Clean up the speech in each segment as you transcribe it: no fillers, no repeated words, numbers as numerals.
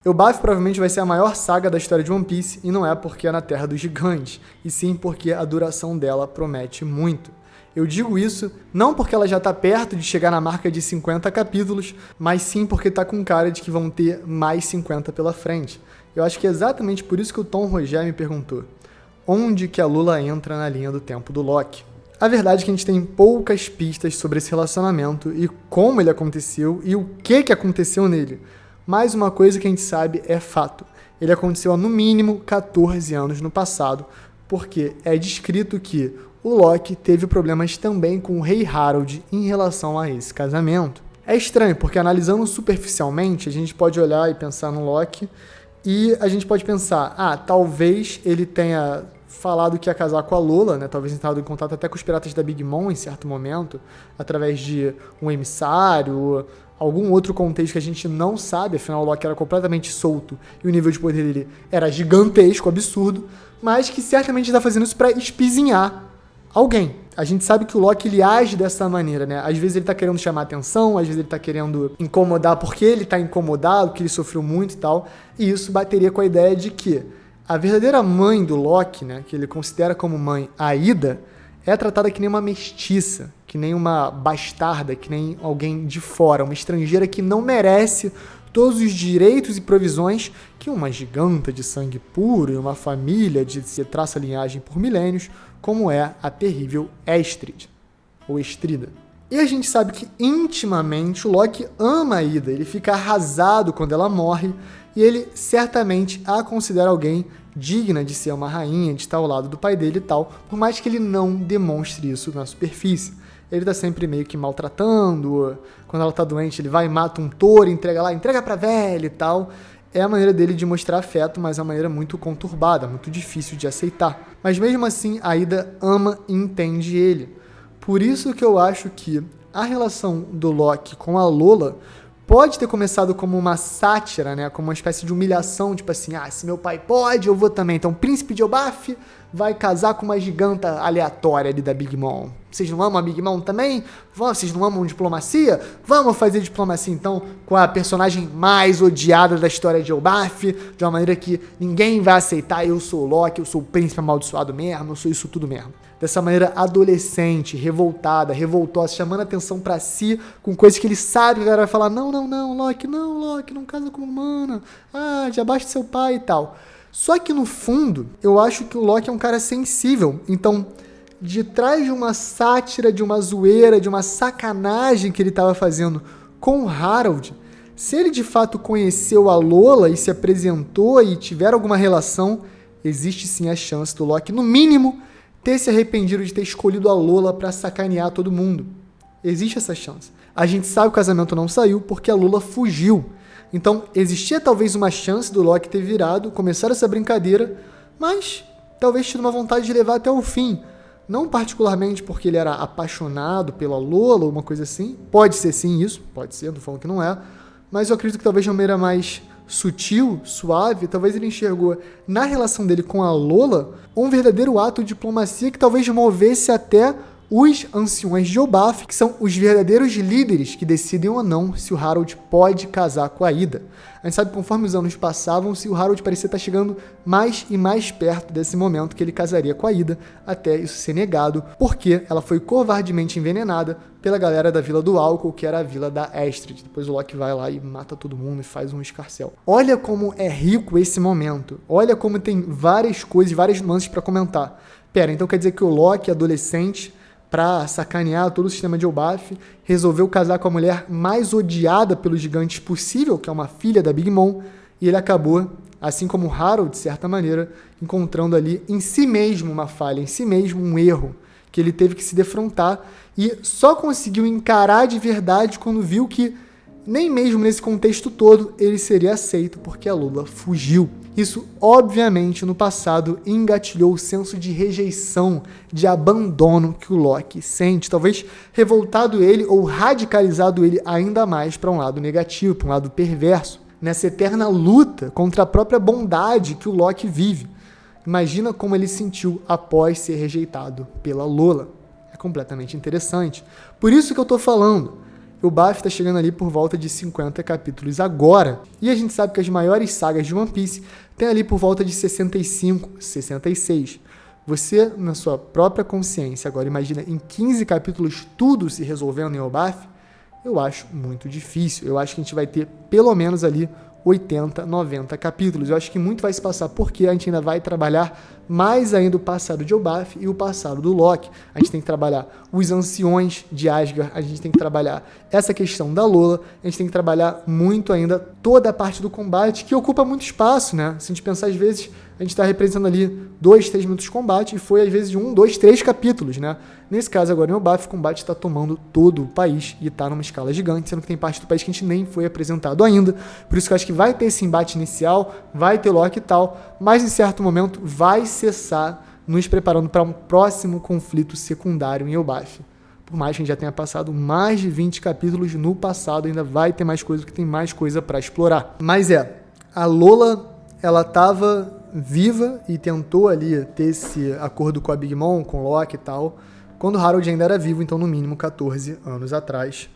Elbaf provavelmente vai ser a maior saga da história de One Piece, e não é porque é na Terra dos Gigantes, e sim porque a duração dela promete muito. Eu digo isso não porque ela já está perto de chegar na marca de 50 capítulos, mas sim porque está com cara de que vão ter mais 50 pela frente. Eu acho que é exatamente por isso que o Tom Roger me perguntou: onde que a Lula entra na linha do tempo do Loki? A verdade é que a gente tem poucas pistas sobre esse relacionamento e como ele aconteceu e o que aconteceu nele. Mas uma coisa que a gente sabe é fato. Ele aconteceu há no mínimo 14 anos no passado, porque é descrito que o Loki teve problemas também com o rei Harold em relação a esse casamento. É estranho, porque analisando superficialmente, a gente pode olhar e pensar no Loki e a gente pode pensar, talvez ele tenha falado que ia casar com a Lola, né? Talvez entrado em contato até com os piratas da Big Mom em certo momento, através de um emissário, algum outro contexto que a gente não sabe, afinal o Loki era completamente solto e o nível de poder dele era gigantesco, absurdo, mas que certamente está fazendo isso para espizinhar alguém. A gente sabe que o Loki ele age dessa maneira, né? Às vezes ele tá querendo chamar atenção, às vezes ele tá querendo incomodar porque ele tá incomodado, porque ele sofreu muito e tal, e isso bateria com a ideia de que a verdadeira mãe do Loki, né, que ele considera como mãe a Ida, é tratada que nem uma mestiça, que nem uma bastarda, que nem alguém de fora, uma estrangeira que não merece todos os direitos e provisões que uma giganta de sangue puro e uma família de se traça linhagem por milênios, como é a terrível Estrid, ou Estrida. E a gente sabe que intimamente o Loki ama a Ida, ele fica arrasado quando ela morre, e ele certamente a considera alguém digna de ser uma rainha, de estar ao lado do pai dele e tal, por mais que ele não demonstre isso na superfície. Ele tá sempre meio que maltratando, quando ela tá doente ele vai e mata um touro, entrega pra velha e tal. É a maneira dele de mostrar afeto, mas é uma maneira muito conturbada, muito difícil de aceitar. Mas mesmo assim, a Ida ama e entende ele. Por isso que eu acho que a relação do Loki com a Lola pode ter começado como uma sátira, né? Como uma espécie de humilhação, tipo assim, se meu pai pode, eu vou também. Então, o príncipe de Elbaf vai casar com uma giganta aleatória ali da Big Mom. Vocês não amam a Big Mom também? Vocês não amam diplomacia? Vamos fazer diplomacia, então, com a personagem mais odiada da história de Elbaf, de uma maneira que ninguém vai aceitar. Eu sou o Loki, eu sou o príncipe amaldiçoado mesmo, eu sou isso tudo mesmo. Dessa maneira adolescente, revoltada, revoltosa, chamando a atenção pra si, com coisas que ele sabe que a galera vai falar, não, Loki, não casa com humana, já basta seu pai e tal. Só que no fundo, eu acho que o Loki é um cara sensível, então, de trás de uma sátira, de uma zoeira, de uma sacanagem que ele estava fazendo com o Harold, se ele de fato conheceu a Lola e se apresentou e tiver alguma relação, existe sim a chance do Loki, no mínimo, ter se arrependido de ter escolhido a Lola pra sacanear todo mundo. Existe essa chance. A gente sabe que o casamento não saiu porque a Lola fugiu. Então, existia talvez uma chance do Loki ter virado, começar essa brincadeira, mas talvez tido uma vontade de levar até o fim. Não particularmente porque ele era apaixonado pela Lola ou uma coisa assim. Pode ser sim isso, pode ser, não tô falando que não é. Mas eu acredito que talvez de uma maneira mais sutil, suave, talvez ele enxergou na relação dele com a Lola um verdadeiro ato de diplomacia que talvez movesse até os anciões de Elbaf, que são os verdadeiros líderes que decidem ou não se o Harold pode casar com a Ida. A gente sabe que conforme os anos passavam, se o Harold parecia estar chegando mais e mais perto desse momento que ele casaria com a Ida, até isso ser negado, porque ela foi covardemente envenenada pela galera da Vila do Álcool, que era a Vila da Estrid. Depois o Loki vai lá e mata todo mundo e faz um escarcéu. Olha como é rico esse momento. Olha como tem várias coisas, várias nuances para comentar. Pera, então quer dizer que o Loki, adolescente, pra sacanear todo o sistema de Elbaf, resolveu casar com a mulher mais odiada pelos gigantes possível, que é uma filha da Big Mom, e ele acabou, assim como o Harold, de certa maneira, encontrando ali em si mesmo uma falha, em si mesmo um erro, que ele teve que se defrontar, e só conseguiu encarar de verdade quando viu que nem mesmo nesse contexto todo ele seria aceito, porque a Lola fugiu. Isso, obviamente, no passado engatilhou o senso de rejeição, de abandono que o Loki sente, talvez revoltado ele ou radicalizado ele ainda mais para um lado negativo, para um lado perverso, nessa eterna luta contra a própria bondade que o Loki vive. Imagina como ele sentiu após ser rejeitado pela Lola. É completamente interessante. Por isso que eu estou falando. Elbaf tá chegando ali por volta de 50 capítulos agora. E a gente sabe que as maiores sagas de One Piece tem ali por volta de 65, 66. Você, na sua própria consciência, agora imagina em 15 capítulos tudo se resolvendo em Elbaf? Eu acho muito difícil. Eu acho que a gente vai ter pelo menos ali 80, 90 capítulos. Eu acho que muito vai se passar porque a gente ainda vai trabalhar mais ainda o passado de Elbaf e o passado do Loki. A gente tem que trabalhar os anciões de Asgard, a gente tem que trabalhar essa questão da Lola, a gente tem que trabalhar muito ainda toda a parte do combate, que ocupa muito espaço, né? Se a gente pensar, às vezes, a gente está representando ali 2, 3 minutos de combate e foi, às vezes, de 1, 2, 3 capítulos, né? Nesse caso, agora, em Elbaf, o combate está tomando todo o país e está numa escala gigante, sendo que tem parte do país que a gente nem foi apresentado ainda. Por isso que eu acho que vai ter esse embate inicial, vai ter Loki e tal, mas em certo momento vai cessar, nos preparando para um próximo conflito secundário em Elbaf. Por mais que a gente já tenha passado mais de 20 capítulos no passado, ainda vai ter mais coisa, porque tem mais coisa para explorar. Mas a Lola, ela estava viva e tentou ali ter esse acordo com a Big Mom, com o Loki e tal, quando o Harold ainda era vivo, então no mínimo 14 anos atrás.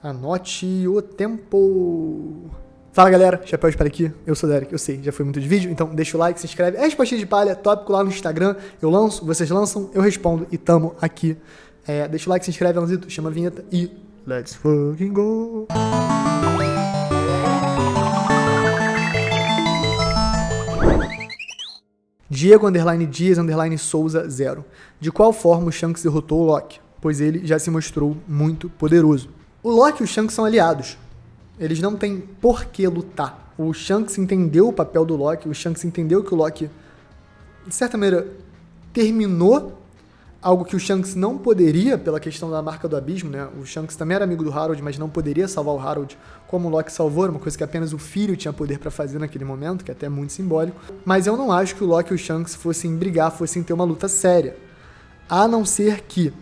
Anote o tempo. Fala galera, Chapéu de Palha aqui, eu sou o Derek, eu sei, já foi muito de vídeo, então deixa o like, se inscreve, respostinha de palha, tópico lá no Instagram, eu lanço, vocês lançam, eu respondo e tamo aqui. Deixa o like, se inscreve, Alanzito, chama a vinheta e let's fucking go! Diego Dias Souza 0. De qual forma o Shanks derrotou o Loki? Pois ele já se mostrou muito poderoso. O Loki e o Shanks são aliados. Eles não têm por que lutar. O Shanks entendeu o papel do Loki, o Shanks entendeu que o Loki, de certa maneira, terminou algo que o Shanks não poderia pela questão da marca do abismo, né? O Shanks também era amigo do Harold, mas não poderia salvar o Harold como o Loki salvou, era uma coisa que apenas o filho tinha poder para fazer naquele momento, que é até muito simbólico. Mas eu não acho que o Loki e o Shanks fossem brigar, fossem ter uma luta séria. A não ser que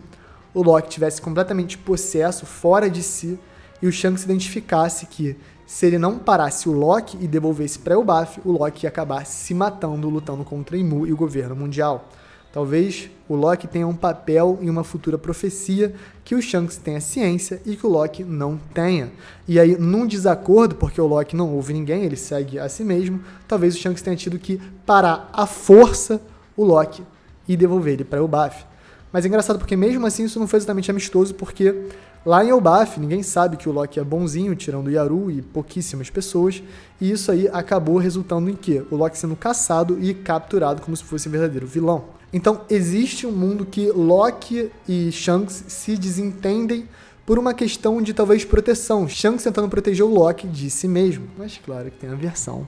o Loki tivesse completamente possesso, fora de si, e o Shanks identificasse que se ele não parasse o Loki e devolvesse para Elbaf, o Loki ia acabar se matando, lutando contra Imu e o governo mundial. Talvez o Loki tenha um papel em uma futura profecia que o Shanks tenha ciência e que o Loki não tenha. E aí, num desacordo, porque o Loki não ouve ninguém, ele segue a si mesmo, talvez o Shanks tenha tido que parar à força o Loki e devolver ele para Elbaf. Mas é engraçado porque mesmo assim isso não foi exatamente amistoso, porque lá em Elbaf ninguém sabe que o Loki é bonzinho, tirando o Yaru e pouquíssimas pessoas, e isso aí acabou resultando em quê? O Loki sendo caçado e capturado como se fosse um verdadeiro vilão. Então existe um mundo que Loki e Shanks se desentendem por uma questão de talvez proteção. Shanks tentando proteger o Loki de si mesmo, mas claro que tem a versão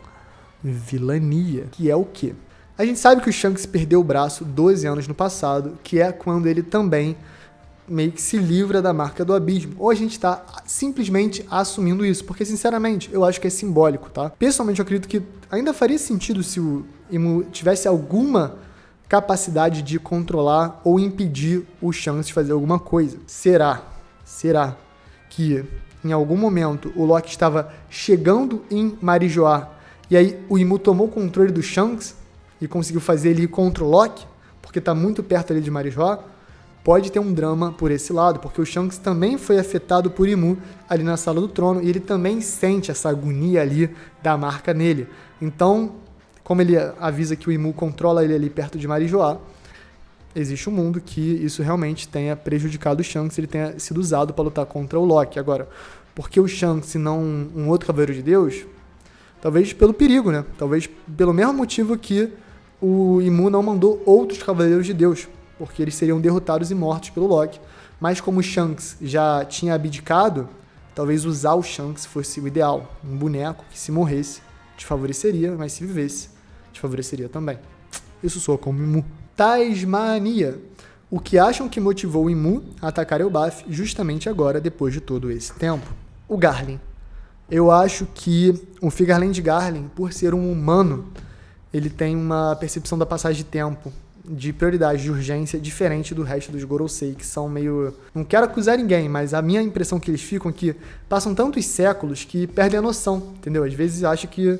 vilania, que é o quê? A gente sabe que o Shanks perdeu o braço 12 anos no passado, que é quando ele também meio que se livra da marca do abismo. Ou a gente está simplesmente assumindo isso, porque sinceramente eu acho que é simbólico, tá? Pessoalmente eu acredito que ainda faria sentido se o Imu tivesse alguma capacidade de controlar ou impedir o Shanks de fazer alguma coisa. Será que em algum momento o Loki estava chegando em Marijoá e aí o Imu tomou o controle do Shanks e conseguiu fazer ele ir contra o Loki, porque está muito perto ali de Marijoá? Pode ter um drama por esse lado, porque o Shanks também foi afetado por Imu ali na Sala do Trono e ele também sente essa agonia ali da marca nele. Então, como ele avisa que o Imu controla ele ali perto de Marijoá, existe um mundo que isso realmente tenha prejudicado o Shanks, ele tenha sido usado para lutar contra o Loki. Agora, por que o Shanks e não um outro Cavaleiro de Deus? Talvez pelo perigo, né? Talvez pelo mesmo motivo que o Imu não mandou outros Cavaleiros de Deus, porque eles seriam derrotados e mortos pelo Loki. Mas como o Shanks já tinha abdicado, talvez usar o Shanks fosse o ideal. Um boneco que se morresse te favoreceria, mas se vivesse te favoreceria também. Isso soa como Imu. Tasmania. O que acham que motivou o Imu a atacar Elbaf justamente agora, depois de todo esse tempo? O Garlin. Eu acho que o Figarland Garlin, por ser um humano, ele tem uma percepção da passagem de tempo, de prioridade, de urgência, diferente do resto dos Gorosei, que são meio... Não quero acusar ninguém, mas a minha impressão que eles ficam é que passam tantos séculos que perdem a noção, entendeu? Às vezes acho que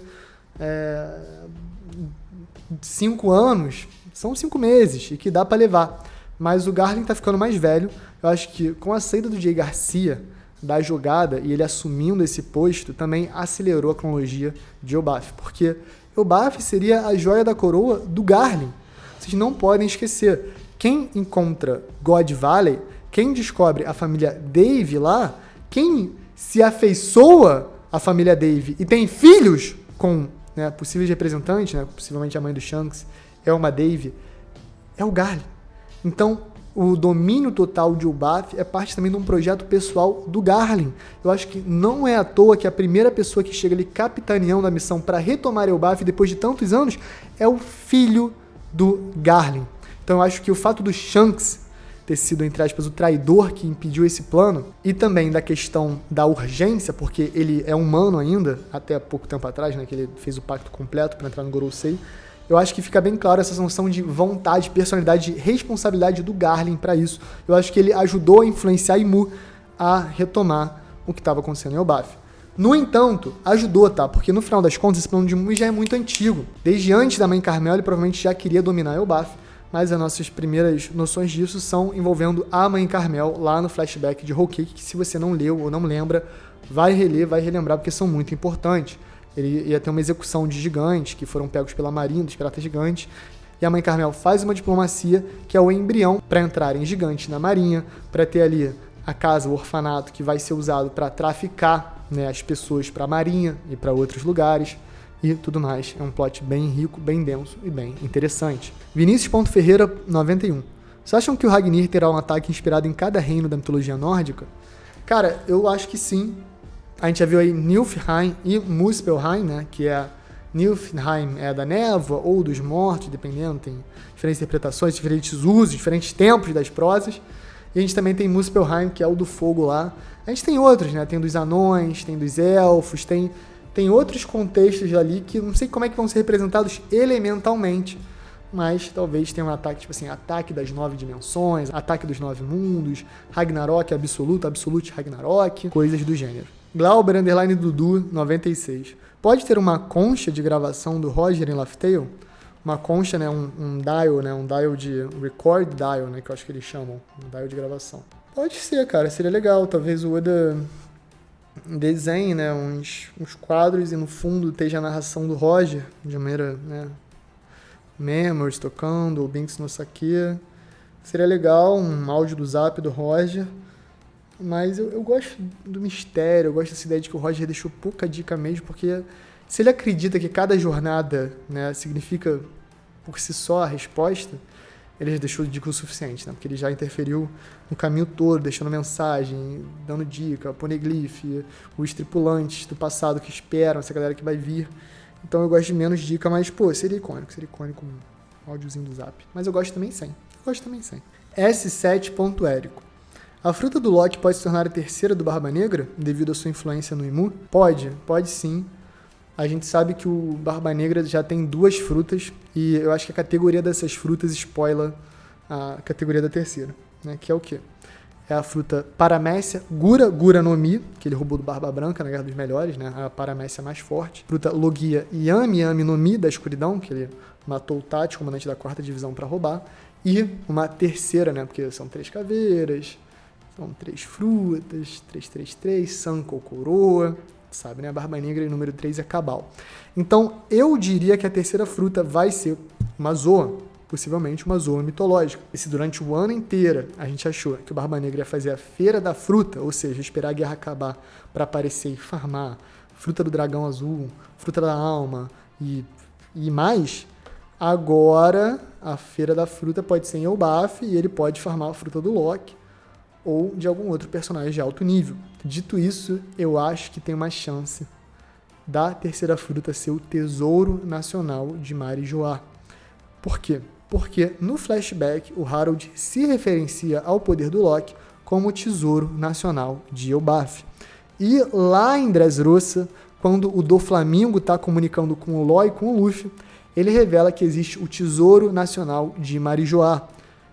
5 anos são 5 meses e que dá pra levar. Mas o Garlin tá ficando mais velho. Eu acho que com a saída do Jay Garcia, da jogada e ele assumindo esse posto também acelerou a cronologia de Elbaf, porque Elbaf seria a joia da coroa do Garland. Vocês não podem esquecer, quem encontra God Valley, quem descobre a família Dave lá, quem se afeiçoa à família Dave e tem filhos com, né, possíveis representantes, né, possivelmente a mãe do Shanks é uma Dave, é o Garland. Então, o domínio total de Elbaf é parte também de um projeto pessoal do Garland. Eu acho que não é à toa que a primeira pessoa que chega ali capitaneando a missão para retomar Elbaf depois de tantos anos é o filho do Garland. Então eu acho que o fato do Shanks ter sido, entre aspas, o traidor que impediu esse plano, e também da questão da urgência, porque ele é humano ainda, até pouco tempo atrás, né, que ele fez o pacto completo para entrar no Gorosei, eu acho que fica bem claro essa noção de vontade, personalidade, responsabilidade do Garland para isso. Eu acho que ele ajudou a influenciar Imu a retomar o que estava acontecendo em Elbaf. No entanto, ajudou, tá? Porque no final das contas, esse plano de Imu já é muito antigo. Desde antes da Mãe Carmel, ele provavelmente já queria dominar Elbaf, mas as nossas primeiras noções disso são envolvendo a Mãe Carmel lá no flashback de Whole Cake, que se você não leu ou não lembra, vai reler, vai relembrar, porque são muito importantes. Ele ia ter uma execução de gigantes que foram pegos pela marinha dos piratas gigantes, e a Mãe Carmel faz uma diplomacia que é o embrião para entrarem gigantes na marinha, para ter ali a casa, o orfanato, que vai ser usado para traficar, né, as pessoas para a marinha e para outros lugares e tudo mais. É um plot bem rico, bem denso e bem interessante. Vinícius.Ferreira, 91. Vocês acham que o Ragnir terá um ataque inspirado em cada reino da mitologia nórdica? Cara, eu acho que sim. A gente já viu aí Niflheim e Muspelheim, né? Que é Niflheim é da névoa ou dos mortos, dependendo, tem diferentes interpretações, diferentes usos, diferentes tempos das prosas. E a gente também tem Muspelheim, que é o do fogo lá. A gente tem outros, né? Tem dos anões, tem dos elfos, tem outros contextos ali que não sei como é que vão ser representados elementalmente, mas talvez tenha um ataque, tipo assim, ataque das 9 dimensões, ataque dos 9 mundos, Ragnarok absoluto, Absolute Ragnarok, coisas do gênero. Glauber, Dudu, 96. Pode ter uma concha de gravação do Roger em Laugh Tale? Uma concha, né, um dial, né, um dial de record dial, né, que eu acho que eles chamam, um dial de gravação. Pode ser, cara, seria legal, talvez o Oda desenhe, né, uns quadros e no fundo esteja a narração do Roger, de maneira, né, Memories tocando, ou Binks no Sake. Seria legal, um áudio do Zap do Roger. Mas eu gosto do mistério, eu gosto dessa ideia de que o Roger deixou pouca dica mesmo, porque se ele acredita que cada jornada, né, significa por si só a resposta, ele já deixou dica o suficiente, né? Porque ele já interferiu no caminho todo, deixando mensagem, dando dica, poneglyph, os tripulantes do passado que esperam, essa galera que vai vir. Então eu gosto de menos dica, mas, pô, seria icônico um áudiozinho do Zap. Mas eu gosto também sem. S7.Érico. A fruta do Loki pode se tornar a terceira do Barba Negra, devido à sua influência no Imu? Pode sim. A gente sabe que o Barba Negra já tem 2 frutas, e eu acho que a categoria dessas frutas spoila a categoria da terceira, né? Que é o quê? É a fruta Paramécia Gura no Mi, que ele roubou do Barba Branca na Guerra dos Melhores, né? A Paramécia mais forte. Fruta Logia Yami no Mi, da Escuridão, que ele matou o Tati, comandante da 4ª Divisão, para roubar. E uma terceira, né? Porque são 3 caveiras, são 3 frutas, 333, Sanko Coroa, sabe, né? A Barba Negra e número 3 é Cabal. Então, eu diria que a terceira fruta vai ser uma Zoa, possivelmente uma Zoa mitológica. E se durante o ano inteiro a gente achou que o Barba Negra ia fazer a Feira da Fruta, ou seja, esperar a guerra acabar para aparecer e farmar fruta do dragão azul, fruta da alma e mais, agora a Feira da Fruta pode ser em Elbaf e ele pode farmar a fruta do Loki ou de algum outro personagem de alto nível. Dito isso, eu acho que tem uma chance da terceira fruta ser o Tesouro Nacional de Marijoá. Por quê? Porque no flashback o Harold se referencia ao poder do Loki como o Tesouro Nacional de Elbaf. E lá em Dressrosa, quando o Doflamingo está comunicando com o Law e com o Luffy, ele revela que existe o Tesouro Nacional de Marijoá.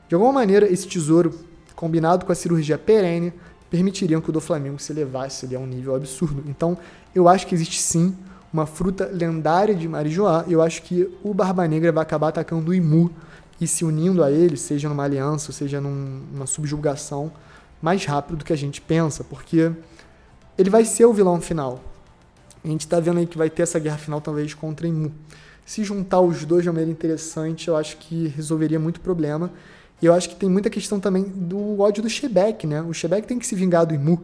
De alguma maneira, esse tesouro, combinado com a cirurgia perene, permitiriam que o Doflamingo se elevasse ali a um nível absurdo. Então, eu acho que existe sim uma fruta lendária de Marijoá, e eu acho que o Barba Negra vai acabar atacando o Imu e se unindo a ele, seja numa aliança, ou seja numa subjugação, mais rápido do que a gente pensa, porque ele vai ser o vilão final. A gente tá vendo aí que vai ter essa guerra final talvez contra Imu. Se juntar os dois de uma maneira interessante, eu acho que resolveria muito problema. E eu acho que tem muita questão também do ódio do Shebek, né? O Shebek tem que se vingar do Imu.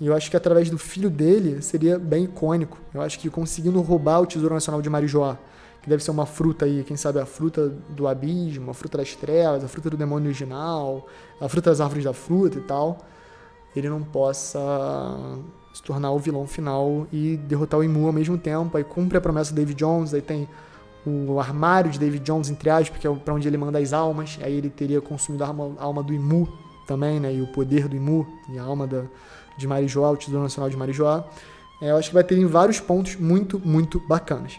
E eu acho que através do filho dele seria bem icônico. Eu acho que conseguindo roubar o Tesouro Nacional de Marijoá, que deve ser uma fruta aí, quem sabe a fruta do abismo, a fruta das trevas, a fruta do demônio original, a fruta das árvores da fruta e tal, ele não possa se tornar o vilão final e derrotar o Imu ao mesmo tempo. Aí cumpre a promessa do David Jones, aí tem o armário de David Jones, entre aspas, que é pra onde ele manda as almas. Aí ele teria consumido a alma do Imu também, né? E o poder do Imu e a alma de Marijoá, o Tesouro Nacional de Marijoá. Eu acho que vai ter em vários pontos muito, muito bacanas.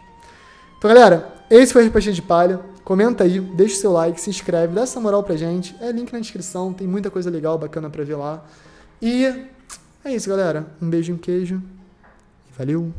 Então, galera, esse foi a Pastinha de Palha. Comenta aí, deixa o seu like, se inscreve, dá essa moral pra gente. É link na descrição, tem muita coisa legal, bacana pra ver lá. E é isso, galera. Um beijo, um queijo. E valeu!